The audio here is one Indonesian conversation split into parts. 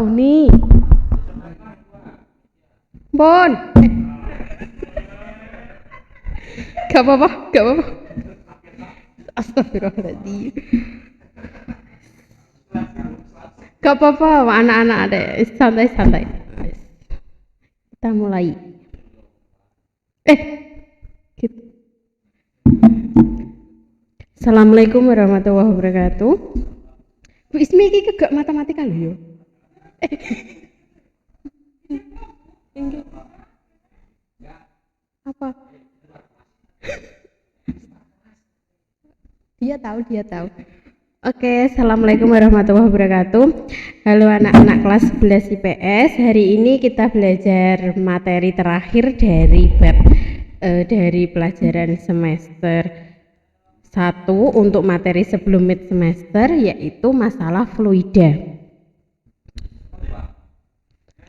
Nih, Bon. Gak apa-apa, gak apa-apa. Astagfirullahaladzim. Gak apa-apa, anak-anak ada. Santai-santai. Kita mulai. Gitu. Assalamualaikum warahmatullahi wabarakatuh. Bu Ismi ini kegak matematika lho yo. Apa? Dia tahu. Oke, assalamualaikum warahmatullahi wabarakatuh. Halo anak-anak kelas 11 IPS. Hari ini kita belajar materi terakhir dari dari pelajaran semester 1 untuk materi sebelum mid semester, yaitu masalah fluida.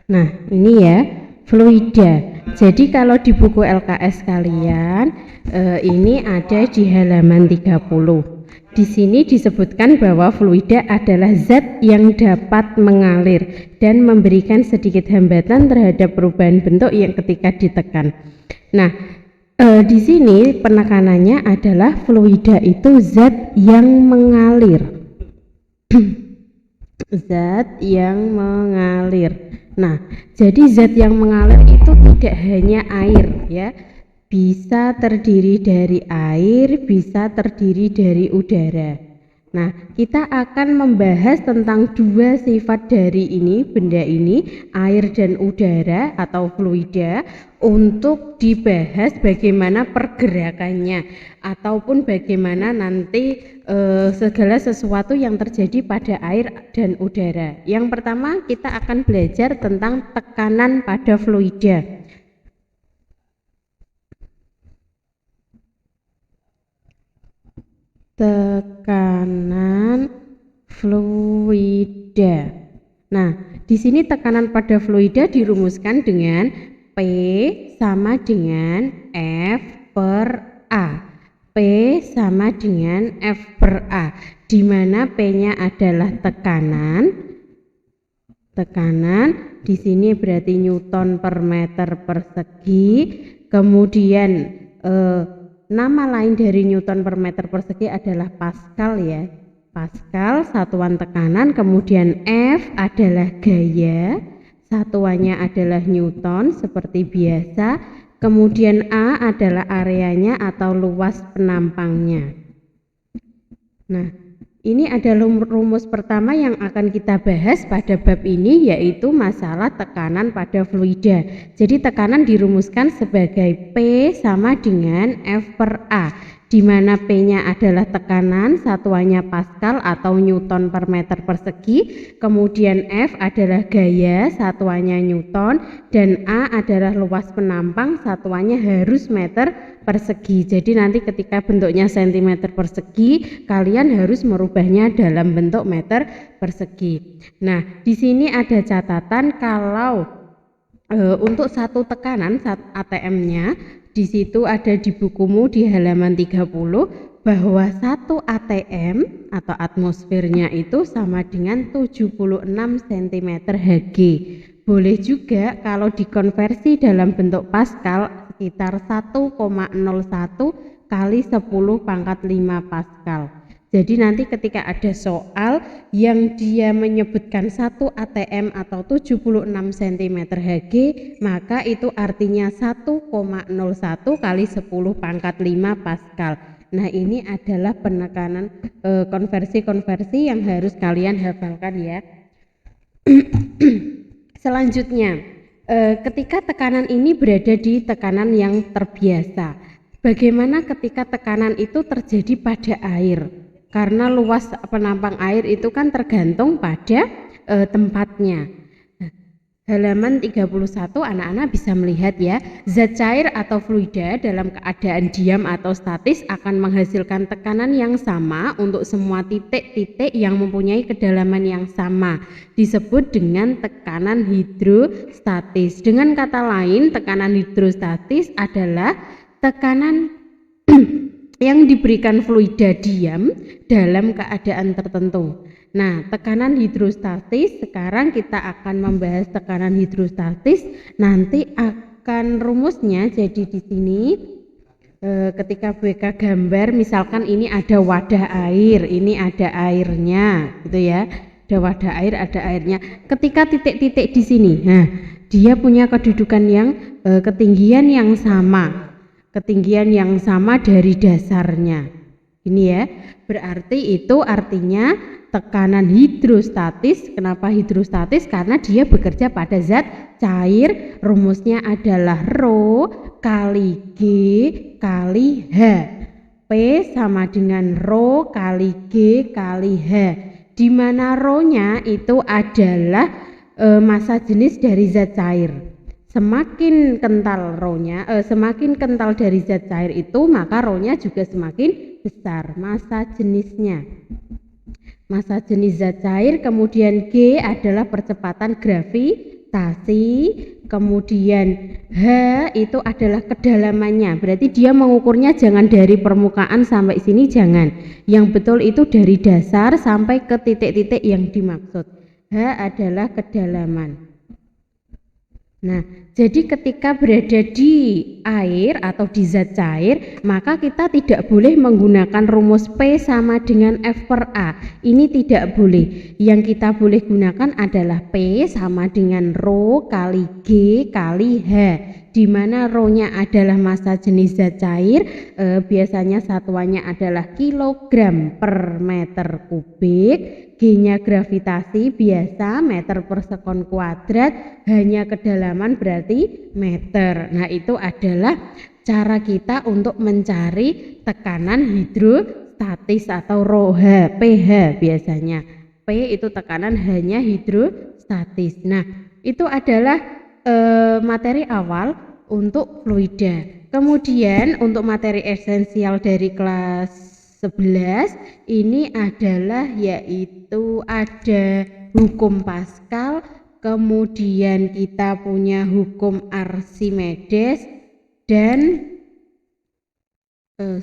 Nah, ini ya, fluida. Jadi kalau di buku LKS kalian, ini ada di halaman 30. Di sini disebutkan bahwa fluida adalah zat yang dapat mengalir dan memberikan sedikit hambatan terhadap perubahan bentuk yang ketika ditekan. Nah, di sini penekanannya adalah fluida itu zat yang mengalir. Zat yang mengalir. Nah, jadi zat yang mengalir itu tidak hanya air ya. Bisa terdiri dari air, bisa terdiri dari udara. Nah, kita akan membahas tentang dua sifat dari ini, benda ini, air dan udara atau fluida, untuk dibahas bagaimana pergerakannya ataupun bagaimana nanti segala sesuatu yang terjadi pada air dan udara. Yang pertama, kita akan belajar tentang tekanan pada fluida. Tekanan fluida. Nah, di sini tekanan pada fluida dirumuskan dengan P sama dengan F per A. P sama dengan F per A, di mana P-nya adalah tekanan. Tekanan di sini berarti Newton per meter persegi. Kemudian nama lain dari Newton per meter persegi adalah Pascal ya. Pascal satuan tekanan, kemudian F adalah gaya, satuannya adalah Newton seperti biasa, kemudian A adalah areanya atau luas penampangnya. Nah, ini adalah rumus pertama yang akan kita bahas pada bab ini, yaitu masalah tekanan pada fluida. Jadi tekanan dirumuskan sebagai P sama dengan F per A, di mana P-nya adalah tekanan, satuannya Pascal atau Newton per meter persegi, kemudian F adalah gaya, satuannya Newton, dan A adalah luas penampang, satuannya harus meter persegi. Jadi nanti ketika bentuknya cm persegi, kalian harus merubahnya dalam bentuk meter persegi. Nah, di sini ada catatan kalau untuk satu tekanan ATM-nya, di situ ada di bukumu di halaman 30 bahwa satu ATM atau atmosfernya itu sama dengan 76 cm Hg. Boleh juga kalau dikonversi dalam bentuk Pascal sekitar 1,01 kali 10 pangkat 5 Pascal. Jadi nanti ketika ada soal yang dia menyebutkan 1 ATM atau 76 cm Hg, maka itu artinya 1,01 kali 10 pangkat 5 Pascal. Nah, ini adalah penekanan konversi-konversi yang harus kalian hafalkan ya. Selanjutnya, ketika tekanan ini berada di tekanan yang terbiasa, bagaimana ketika tekanan itu terjadi pada air? Karena luas penampang air itu kan tergantung pada tempatnya. Halaman 31 anak-anak bisa melihat ya, zat cair atau fluida dalam keadaan diam atau statis akan menghasilkan tekanan yang sama untuk semua titik-titik yang mempunyai kedalaman yang sama, disebut dengan tekanan hidrostatis. Dengan kata lain, tekanan hidrostatis adalah tekanan yang diberikan fluida diam dalam keadaan tertentu. Nah, tekanan hidrostatis, sekarang kita akan membahas tekanan hidrostatis, nanti akan rumusnya. Jadi di sini ketika BK gambar, misalkan ini ada wadah air, ini ada airnya, gitu ya. Ada wadah air, ada airnya. Ketika titik-titik di sini, nah, dia punya kedudukan yang ketinggian yang sama dari dasarnya. Ini ya, berarti itu artinya tekanan hidrostatis. Kenapa hidrostatis? Karena dia bekerja pada zat cair. Rumusnya adalah Rho kali G kali H. P sama dengan Rho kali G kali H, di mana Rho-nya itu adalah massa jenis dari zat cair. Semakin kental Rho-nya, semakin kental dari zat cair itu, maka Rho-nya juga semakin besar massa jenisnya. Massa jenis zat cair. Kemudian G adalah percepatan gravitasi, kemudian H itu adalah kedalamannya. Berarti dia mengukurnya jangan dari permukaan sampai sini, jangan. Yang betul itu dari dasar sampai ke titik-titik yang dimaksud. H adalah kedalaman. Nah, jadi ketika berada di air atau di zat cair, maka kita tidak boleh menggunakan rumus P sama dengan F per A. Ini tidak boleh. Yang kita boleh gunakan adalah P sama dengan Rho kali G kali H, di mana Rho-nya adalah massa jenis zat cair, biasanya satuannya adalah kilogram per meter kubik. G-nya gravitasi biasa meter per sekon kuadrat, hanya kedalaman berarti meter. Nah, itu adalah cara kita untuk mencari tekanan hidrostatis atau Rho H, pH biasanya. P itu tekanan, hanya hidrostatis. Nah, itu adalah materi awal untuk fluida. Kemudian untuk materi esensial dari kelas 11 ini adalah yaitu ada hukum Pascal, kemudian kita punya hukum Archimedes, dan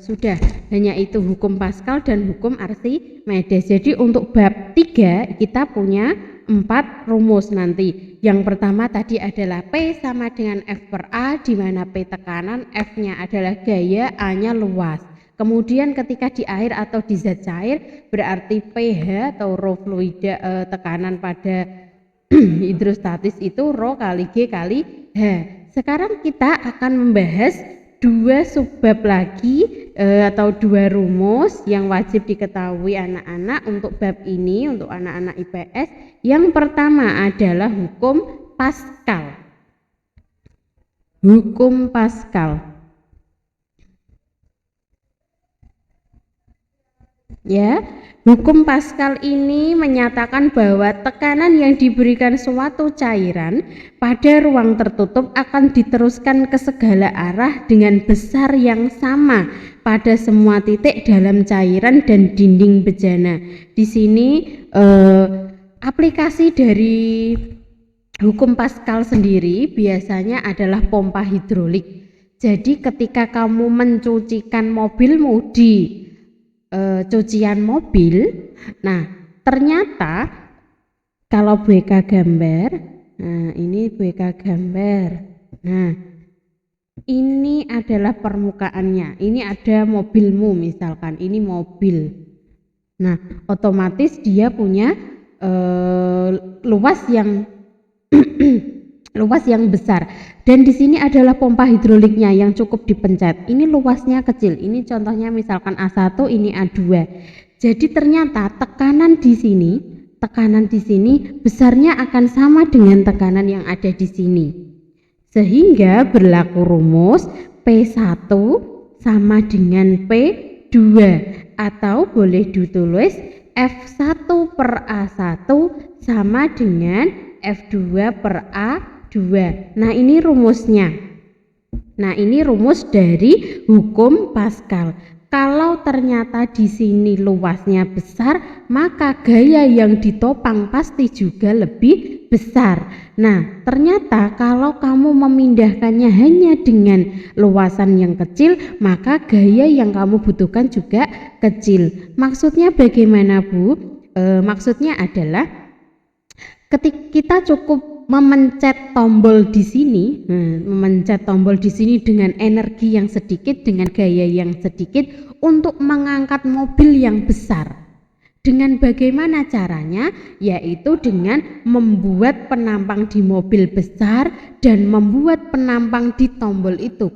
sudah hanya itu, hukum Pascal dan hukum Archimedes. Jadi untuk bab 3 kita punya 4 rumus nanti. Yang pertama tadi adalah P sama dengan F per A, di mana P tekanan, F-nya adalah gaya, A-nya luas. Kemudian ketika di air atau di zat cair, berarti pH atau Rho fluida, tekanan pada hidrostatis itu Rho kali G kali H. Sekarang kita akan membahas 2 subbab lagi, atau 2 rumus yang wajib diketahui anak-anak untuk bab ini, untuk anak-anak IPS. Yang pertama adalah hukum Pascal. Hukum Pascal. Ya, hukum Pascal ini menyatakan bahwa tekanan yang diberikan suatu cairan pada ruang tertutup akan diteruskan ke segala arah dengan besar yang sama pada semua titik dalam cairan dan dinding bejana. Di sini aplikasi dari hukum Pascal sendiri biasanya adalah pompa hidrolik. Jadi ketika kamu mencucikan mobilmu di cucian mobil, nah ternyata kalau BK gambar, nah ini BK gambar, nah ini adalah permukaannya, ini ada mobilmu misalkan, ini mobil. Nah otomatis dia punya luas yang luas yang besar, dan di sini adalah pompa hidroliknya yang cukup dipencet. Ini luasnya kecil, ini contohnya misalkan A1, ini A2. Jadi ternyata tekanan di sini besarnya akan sama dengan tekanan yang ada di sini, sehingga berlaku rumus P1 sama dengan P2, atau boleh ditulis F1 per A1 sama dengan F2 per A2. Nah ini rumusnya. Nah ini rumus dari hukum Pascal. Kalau ternyata di sini luasnya besar, maka gaya yang ditopang pasti juga lebih besar. Nah, ternyata kalau kamu memindahkannya hanya dengan luasan yang kecil, maka gaya yang kamu butuhkan juga kecil. Maksudnya bagaimana, Bu? Maksudnya adalah ketika kita cukup memencet tombol di sini, memencet tombol di sini dengan energi yang sedikit, dengan gaya yang sedikit untuk mengangkat mobil yang besar. Dengan bagaimana caranya? Yaitu dengan membuat penampang di mobil besar dan membuat penampang di tombol itu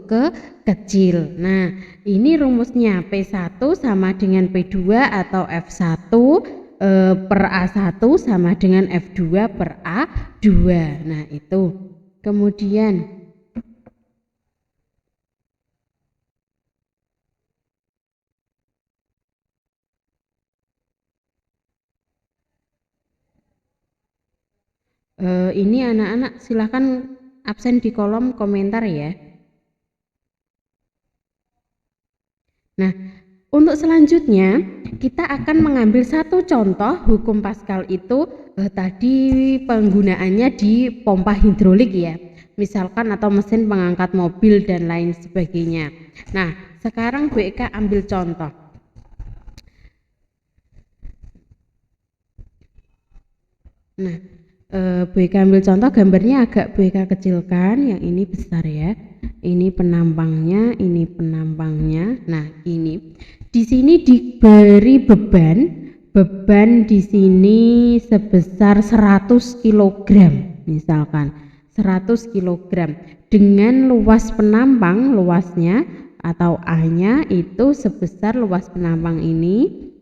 kecil. Nah, ini rumusnya P1 sama dengan P2 atau F1 per A1 sama dengan F2 per A2. Nah, itu. Kemudian ini anak-anak silakan absen di kolom komentar ya. Nah, untuk selanjutnya kita akan mengambil satu contoh hukum Pascal itu tadi penggunaannya di pompa hidrolik ya. Misalkan atau mesin pengangkat mobil dan lain sebagainya. Nah, sekarang Bu Eka ambil contoh. Nah, Bu Eka ambil contoh, gambarnya agak Bu Eka kecilkan, yang ini besar ya. Ini penampangnya, ini penampangnya. Nah, ini di sini diberi beban di sini sebesar 100 kg, misalkan 100 kg dengan luas penampang, luasnya atau A-nya itu sebesar luas penampang ini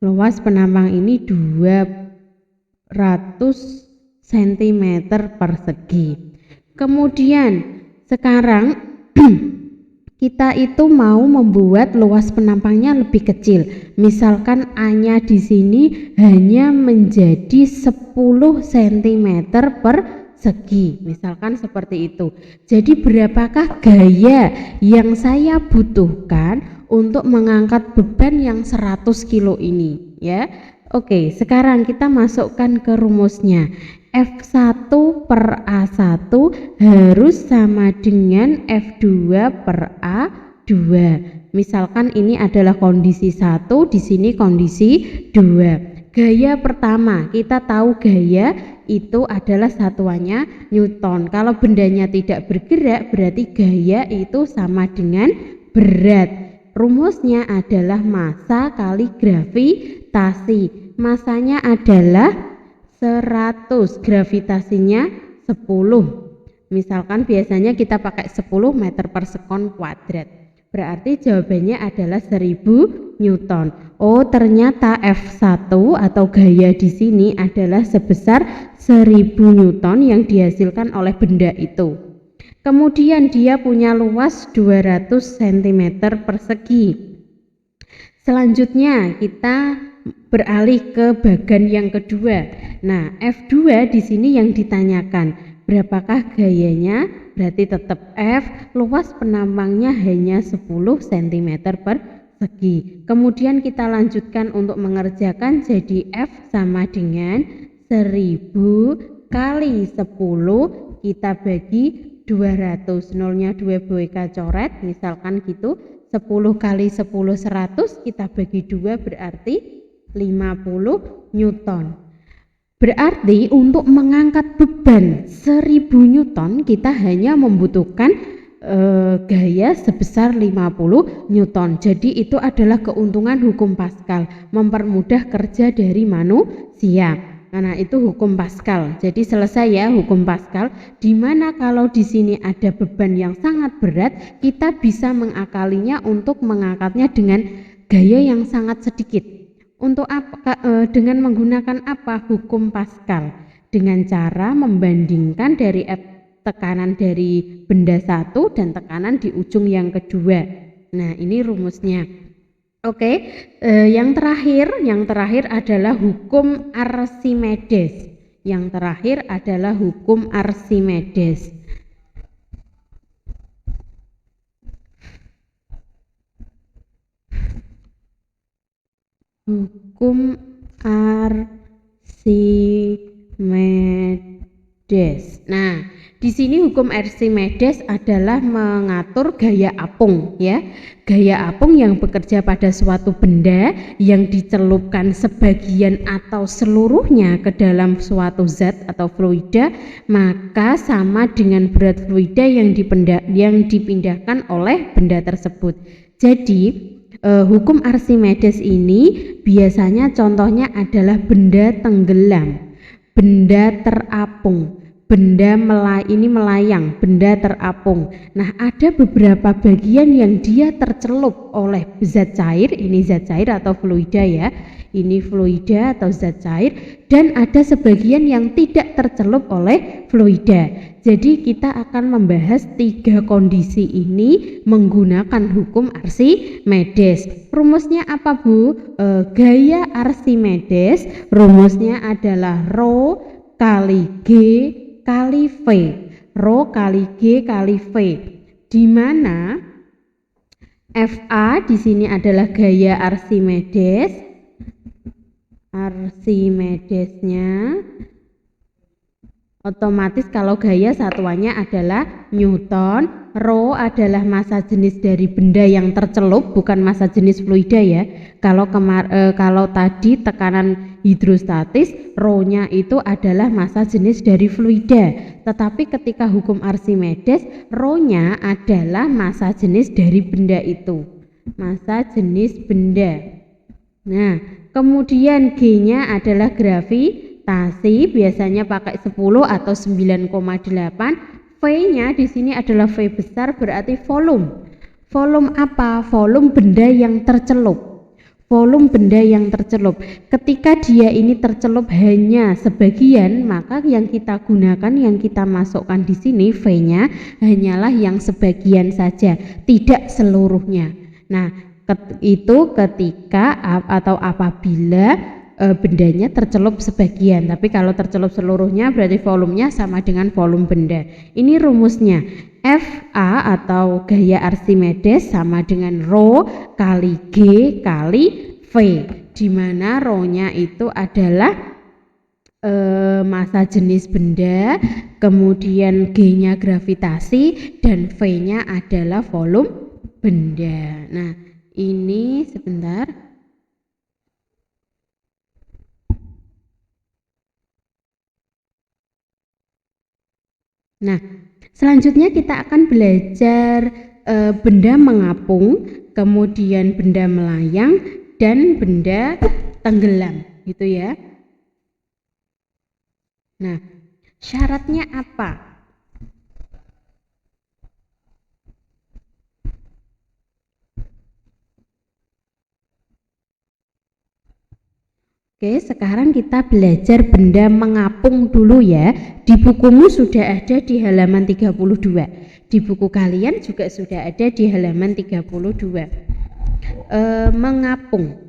200 cm persegi. Kemudian sekarang kita itu mau membuat luas penampangnya lebih kecil. Misalkan A-nya di sini hanya menjadi 10 cm persegi. Misalkan seperti itu. Jadi berapakah gaya yang saya butuhkan untuk mengangkat beban yang 100 kilo ini, ya? Oke, sekarang kita masukkan ke rumusnya. F1 per A1 harus sama dengan F2 per A2. Misalkan ini adalah kondisi 1, di sini kondisi 2. Gaya pertama, kita tahu gaya itu adalah satuannya Newton. Kalau bendanya tidak bergerak, berarti gaya itu sama dengan berat. Rumusnya adalah massa kali gravitasi. Massanya adalah 100, gravitasinya 10. Misalkan biasanya kita pakai 10 meter per sekon kuadrat. Berarti jawabannya adalah 1000 Newton. Oh, ternyata F1 atau gaya di sini adalah sebesar 1000 Newton yang dihasilkan oleh benda itu. Kemudian dia punya luas 200 cm persegi. Selanjutnya kita beralih ke bagian yang kedua. Nah, F2 di sini yang ditanyakan, berapakah gayanya? Berarti tetap F, luas penampangnya hanya 10 cm persegi. Kemudian kita lanjutkan untuk mengerjakan, jadi F sama dengan 1000 kali 10 kita bagi 200, nolnya 2 Bu Eka coret, misalkan gitu. 10 kali 10 100, kita bagi 2 berarti 50 Newton. Berarti untuk mengangkat beban 1000 Newton kita hanya membutuhkan gaya sebesar 50 Newton. Jadi itu adalah keuntungan hukum Pascal, mempermudah kerja dari manusia. Nah, itu hukum Pascal. Jadi selesai ya hukum Pascal, di mana kalau di sini ada beban yang sangat berat, kita bisa mengakalinya untuk mengangkatnya dengan gaya yang sangat sedikit. Untuk apa? Dengan menggunakan apa? Hukum Pascal. Dengan cara membandingkan dari tekanan dari benda satu dan tekanan di ujung yang kedua. Nah, ini rumusnya. Oke, yang terakhir adalah hukum Archimedes. Yang terakhir adalah hukum Archimedes. Hukum Archimedes. Nah, di sini hukum Archimedes adalah mengatur gaya apung ya. Gaya apung yang bekerja pada suatu benda yang dicelupkan sebagian atau seluruhnya ke dalam suatu zat atau fluida, maka sama dengan berat fluida yang dipindahkan oleh benda tersebut. Jadi, hukum Archimedes ini biasanya contohnya adalah benda tenggelam, benda terapung, benda melayang, benda terapung. Nah, ada beberapa bagian yang dia tercelup oleh zat cair, ini zat cair atau fluida ya. Ini fluida atau zat cair, dan ada sebagian yang tidak tercelup oleh fluida. Jadi kita akan membahas 3 kondisi ini menggunakan hukum Archimedes. Rumusnya apa, Bu? Gaya Archimedes rumusnya adalah Rho kali G kali V, Rho kali G kali V, di mana Fa di sini adalah gaya Archimedes. Archimedesnya otomatis kalau gaya satuannya adalah Newton, Rho adalah massa jenis dari benda yang tercelup, bukan massa jenis fluida ya. Kalau tadi tekanan hidrostatis, Rho-nya itu adalah massa jenis dari fluida. Tetapi ketika hukum Archimedes, Rho-nya adalah massa jenis dari benda itu. Massa jenis benda. Nah, kemudian G-nya adalah gravitasi, biasanya pakai 10 atau 9,8. V-nya di sini adalah V besar, berarti volume. Volume apa? Volume benda yang tercelup. Volume benda yang tercelup. Ketika dia ini tercelup hanya sebagian, maka yang kita gunakan, yang kita masukkan di sini V-nya hanyalah yang sebagian saja, tidak seluruhnya. Nah, itu ketika atau apabila bendanya tercelup sebagian, tapi kalau tercelup seluruhnya berarti volumenya sama dengan volume benda. Ini rumusnya, Fa atau gaya Archimedes sama dengan Rho kali G kali V, di mana Rho-nya itu adalah massa jenis benda, kemudian G-nya gravitasi, dan V-nya adalah volume benda. Nah, ini sebentar. Nah, selanjutnya kita akan belajar benda mengapung, kemudian benda melayang, dan benda tenggelam, gitu ya. Nah, syaratnya apa? Oke, sekarang kita belajar benda mengapung dulu ya. Di bukumu sudah ada di halaman 32. Di buku kalian juga sudah ada di halaman 32. Mengapung.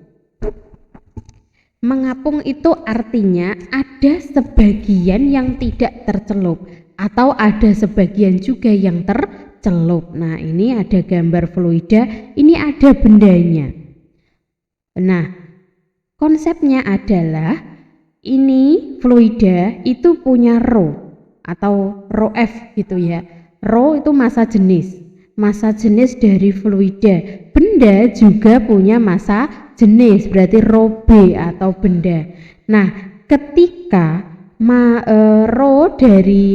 Mengapung itu artinya ada sebagian yang tidak tercelup atau ada sebagian juga yang tercelup. Nah, ini ada gambar fluida, ini ada bendanya. Nah, konsepnya adalah ini fluida itu punya Rho atau Rho F gitu ya. Rho itu massa jenis dari fluida. Benda juga punya massa jenis, berarti Rho B atau benda. Nah, ketika Rho dari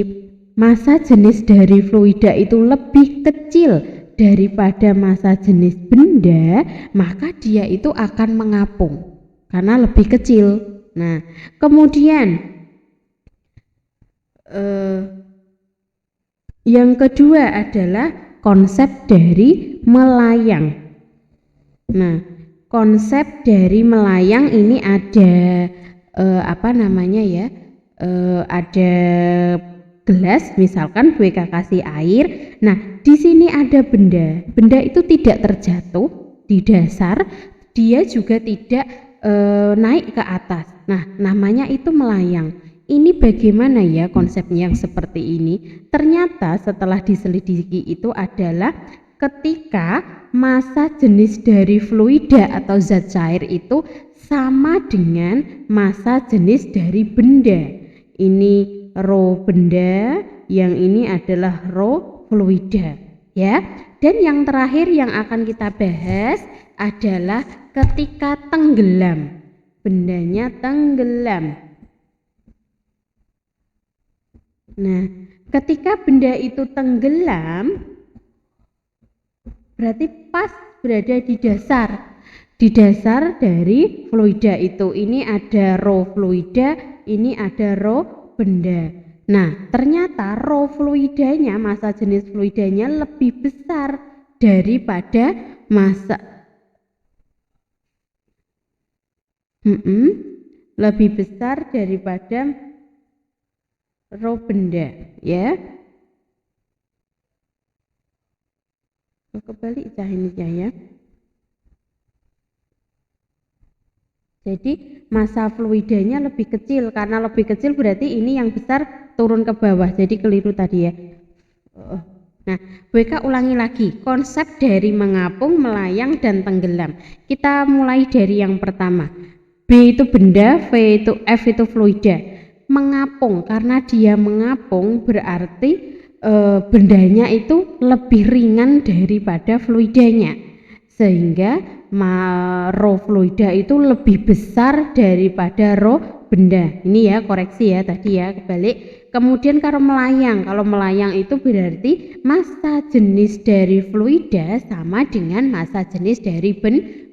massa jenis dari fluida itu lebih kecil daripada massa jenis benda, maka dia itu akan mengapung karena lebih kecil. Nah, kemudian yang kedua adalah konsep dari melayang. Nah, konsep dari melayang ini ada ada gelas, misalkan BK kasih air. Nah, di sini ada benda. Benda itu tidak terjatuh di dasar, dia juga tidak naik ke atas. Nah, namanya itu melayang. Ini bagaimana ya konsepnya yang seperti ini? Ternyata setelah diselidiki itu adalah ketika massa jenis dari fluida atau zat cair itu sama dengan massa jenis dari benda. Ini rho benda, yang ini adalah rho fluida ya. Dan yang terakhir yang akan kita bahas adalah ketika tenggelam. Bendanya tenggelam. Nah, ketika benda itu tenggelam berarti pas berada di dasar dari fluida itu. Ini ada rho fluida, ini ada rho benda. Nah, ternyata rho fluidanya, massa jenis fluidanya lebih besar daripada massa lebih besar daripada rho benda ya. Kebalik cah ini cah ya. Jadi massa fluidanya lebih kecil, karena lebih kecil berarti ini yang besar turun ke bawah, jadi keliru tadi ya. Nah, BK ulangi lagi konsep dari mengapung, melayang, dan tenggelam. Kita mulai dari yang pertama. B itu benda, F itu fluida. Mengapung, karena dia mengapung berarti bendanya itu lebih ringan daripada fluidanya, sehingga rho fluida itu lebih besar daripada rho benda. Ini ya koreksi ya tadi ya, kebalik. Kemudian kalau melayang itu berarti massa jenis dari fluida sama dengan massa jenis dari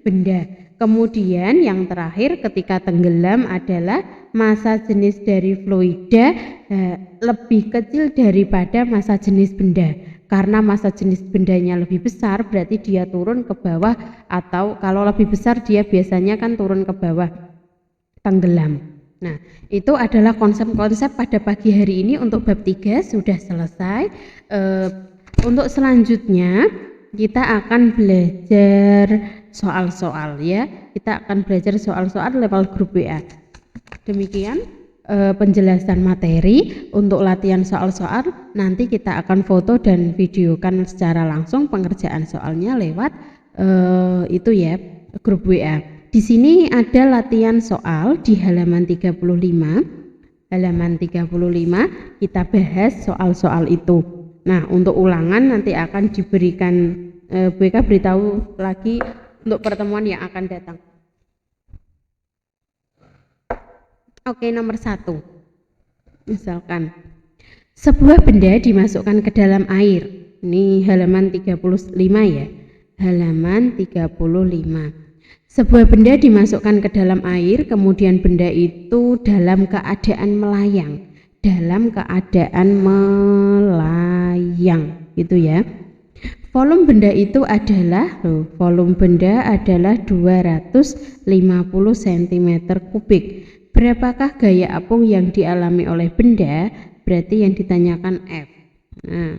benda. Kemudian yang terakhir ketika tenggelam adalah massa jenis dari fluida lebih kecil daripada massa jenis benda. Karena massa jenis bendanya lebih besar berarti dia turun ke bawah, atau kalau lebih besar dia biasanya kan turun ke bawah, tenggelam. Nah, itu adalah konsep-konsep pada pagi hari ini untuk bab 3 sudah selesai. Untuk selanjutnya kita akan belajar soal-soal ya. Kita akan belajar soal-soal level grup WA. Demikian penjelasan materi. Untuk latihan soal-soal nanti kita akan foto dan videokan secara langsung pengerjaan soalnya lewat itu ya, grup WA. Di sini ada latihan soal di halaman 35. Halaman 35 kita bahas soal-soal itu. Nah, untuk ulangan nanti akan diberikan BK beritahu lagi untuk pertemuan yang akan datang. Oke, nomor 1. Misalkan sebuah benda dimasukkan ke dalam air. Ini halaman 35 ya. Halaman 35. Sebuah benda dimasukkan ke dalam air, kemudian benda itu dalam keadaan melayang. Dalam keadaan melayang, gitu ya. Volume benda itu adalah 250 cm kubik. Berapakah gaya apung yang dialami oleh benda? Berarti yang ditanyakan F. Nah,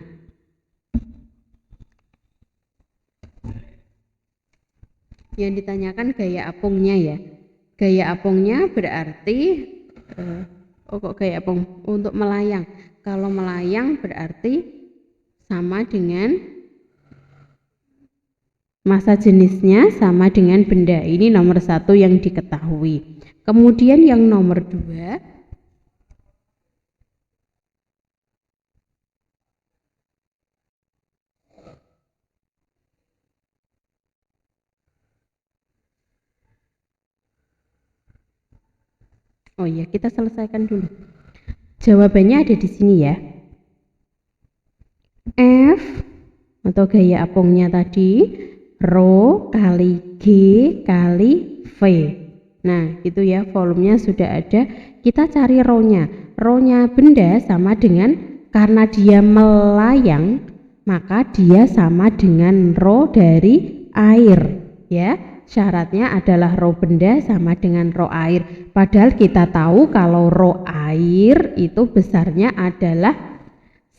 yang ditanyakan gaya apungnya ya. Gaya apungnya berarti kok gaya apung untuk melayang. Kalau melayang berarti sama dengan massa jenisnya sama dengan benda. Ini nomor 1 yang diketahui. Kemudian yang nomor 2, oh iya, kita selesaikan dulu. Jawabannya ada di sini ya. F atau gaya apungnya tadi rho kali G kali V. Nah, gitu ya, volumenya sudah ada. Kita cari rho-nya. Rho-nya benda sama dengan, karena dia melayang, maka dia sama dengan rho dari air, ya. Syaratnya adalah rho benda sama dengan rho air. Padahal kita tahu kalau rho air itu besarnya adalah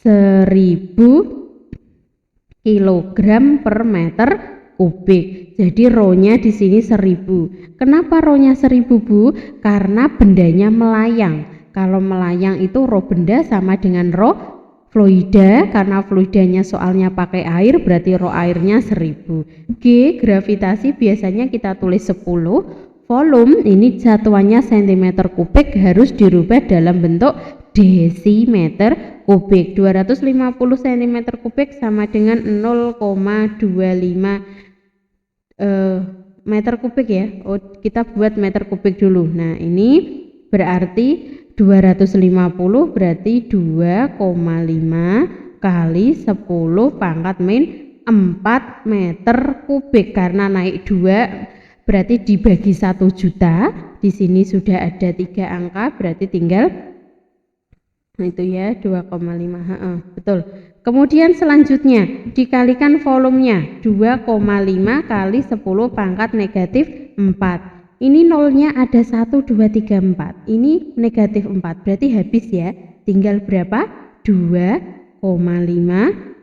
1000 kilogram per meter kubik. Jadi rho-nya di sini 1000. Kenapa rho-nya 1000, Bu? Karena bendanya melayang. Kalau melayang itu rho benda sama dengan rho fluida, karena fluidanya soalnya pakai air berarti rho airnya 1000. G gravitasi biasanya kita tulis 10. Volume ini satuannya cm kubik harus dirubah dalam bentuk desimeter kubik. 250 cm kubik sama dengan 0,25 meter kubik ya. Oh, kita buat meter kubik dulu. Nah, ini berarti 250 berarti 2,5 kali 10 pangkat min 4 meter kubik. Karena naik 2 berarti dibagi 1 juta. Di sini sudah ada 3 angka, berarti tinggal itu ya 2,5. Betul. Kemudian selanjutnya dikalikan volumenya 2,5 kali 10 pangkat negatif 4. Ini nolnya ada 1, 2, 3, 4. Ini negatif 4. Berarti habis ya. Tinggal berapa? 2,5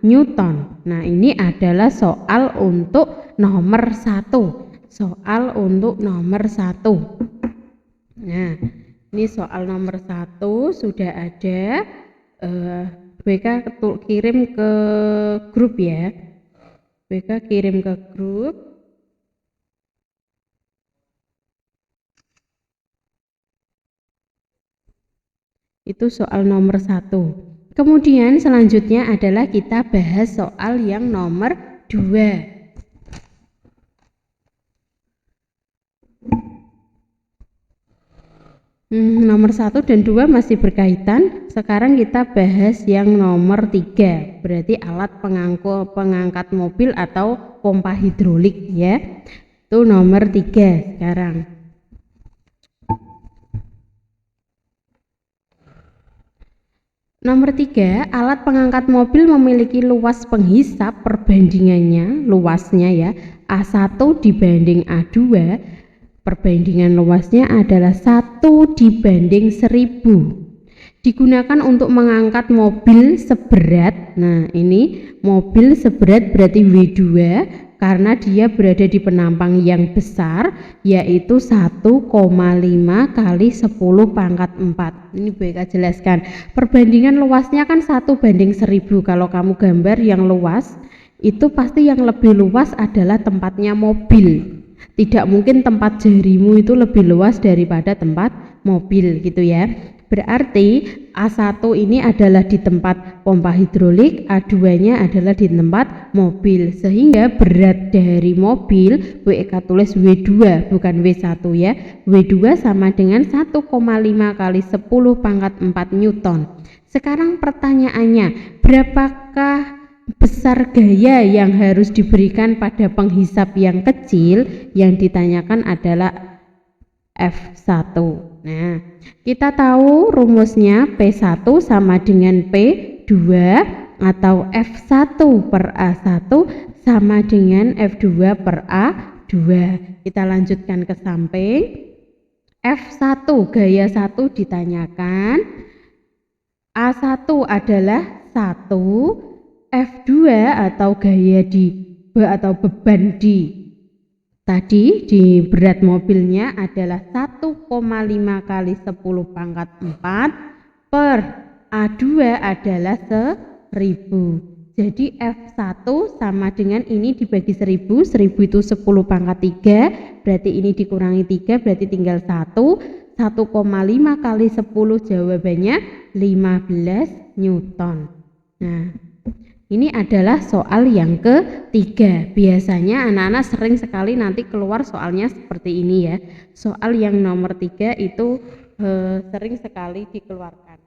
Newton. Nah, ini adalah soal untuk nomor 1. Soal untuk nomor 1. Nah, ini soal nomor 1 sudah ada. BK kirim ke grup ya. BK kirim ke grup. Itu soal nomor 1. Kemudian selanjutnya adalah kita bahas soal yang nomor 2. Nomor 1 dan 2 masih berkaitan. Sekarang kita bahas yang nomor 3. Berarti alat pengangkat mobil atau pompa hidrolik ya. Itu nomor 3 sekarang. Nomor 3, alat pengangkat mobil memiliki luas penghisap perbandingannya, luasnya ya, A1 dibanding A2. Perbandingan luasnya adalah 1 dibanding 1000. Digunakan untuk mengangkat mobil seberat. Nah, ini mobil seberat berarti W2 karena dia berada di penampang yang besar, yaitu 1,5 kali 10 pangkat 4. Ini BK jelaskan. Perbandingan luasnya kan 1 banding 1000. Kalau kamu gambar yang luas, itu pasti yang lebih luas adalah tempatnya mobil. Tidak mungkin tempat jarimu itu lebih luas daripada tempat mobil gitu ya. Berarti A1 ini adalah di tempat pompa hidrolik, A2-nya adalah di tempat mobil. Sehingga berat dari mobil, WK tulis W2 bukan W1 ya. W2 sama dengan 1,5 kali 10 pangkat 4 Newton. Sekarang pertanyaannya, berapakah besar gaya yang harus diberikan pada penghisap yang kecil? Yang ditanyakan adalah F1. Nah, kita tahu rumusnya P1 sama dengan P2 atau F1 per A1 sama dengan F2 per A2. Kita lanjutkan ke samping. F1 gaya 1 ditanyakan, A1 adalah 1, F2 atau gaya atau beban tadi di berat mobilnya adalah 1,5 kali 10 pangkat 4 per A2 adalah 1000. Jadi F1 sama dengan ini dibagi 1000, 1000 itu 10 pangkat 3, berarti ini dikurangi 3, berarti tinggal 1, 1,5 kali 10 jawabannya 15 Newton. Nah, ini adalah soal yang ketiga. Biasanya anak-anak sering sekali nanti keluar soalnya seperti ini ya. Soal yang nomor 3 itu sering sekali dikeluarkan.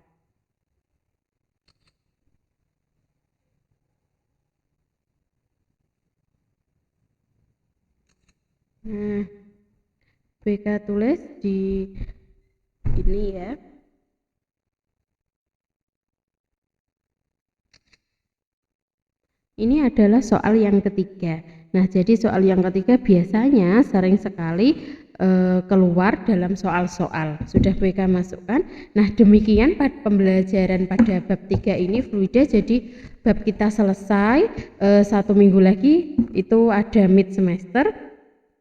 Nah, BK tulis di ini ya. Ini adalah soal yang ketiga. Nah, jadi soal yang ketiga biasanya sering sekali keluar dalam soal-soal. Sudah BK masukkan. Nah, demikian pembelajaran pada bab 3 ini fluida. Jadi bab kita selesai. 1 minggu lagi itu ada mid semester.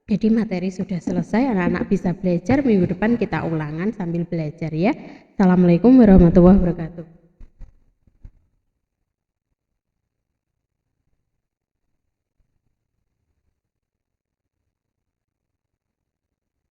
Jadi materi sudah selesai, anak-anak bisa belajar. Minggu depan kita ulangan sambil belajar ya. Assalamualaikum warahmatullahi wabarakatuh.